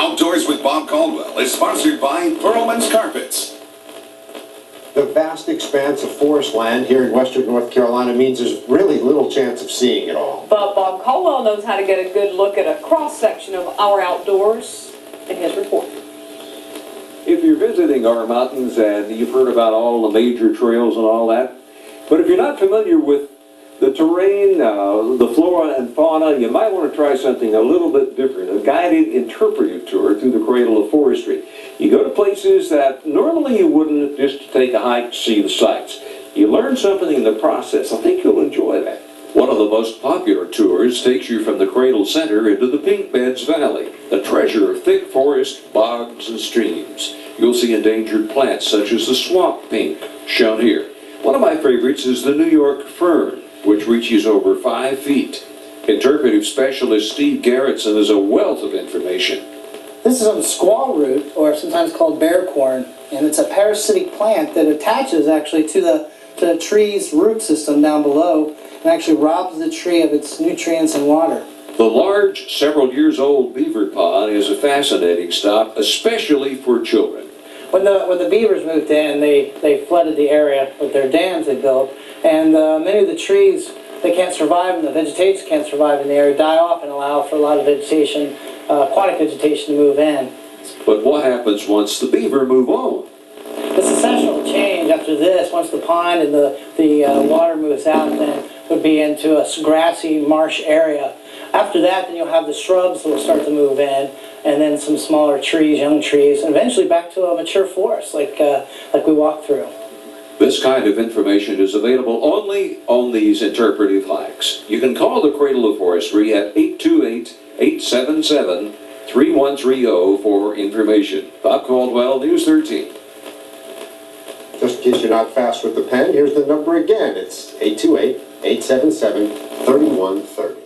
Outdoors with Bob Caldwell is sponsored by Perlman's Carpets. The vast expanse of forest land here in western North Carolina means there's really little chance of seeing it all. But Bob Caldwell knows how to get a good look at a cross-section of our outdoors in his report. If you're visiting our mountains and you've heard about all the major trails and all that, but if you're not familiar with the terrain, the flora and fauna, you might want to try something a little bit different, a guided interpretive tour through the cradle of forestry. You go to places that normally you wouldn't, just to take a hike to see the sights. You learn something in the process. I think you'll enjoy that. One of the most popular tours takes you from the cradle center into the Pink Beds Valley, a treasure of thick forest, bogs, and streams. You'll see endangered plants such as the swamp pink, shown here. One of my favorites is the New York fern, which reaches over 5 feet. Interpretive specialist Steve Garrettson is a wealth of information. This is a squaw root, or sometimes called bear corn, and it's a parasitic plant that attaches actually to the tree's root system down below and actually robs the tree of its nutrients and water. The large, several years old beaver pond is a fascinating stop, especially for children. When the beavers moved in, they flooded the area with their dams they built, and many of the trees, they can't survive, and the vegetation can't survive in the area, die off and allow for a lot of vegetation, aquatic vegetation to move in. But what happens once the beaver move on? The successional change after this, once the pond and the water moves out, then would be into a grassy marsh area. After that, then you'll have the shrubs that will start to move in, and then some smaller trees, young trees, and eventually back to a mature forest like we walked through. This kind of information is available only on these interpretive hikes. You can call the Cradle of Forestry at 828-877-3130 for information. Bob Caldwell, News 13. Just in case you're not fast with the pen, here's the number again. It's 828-877-3130.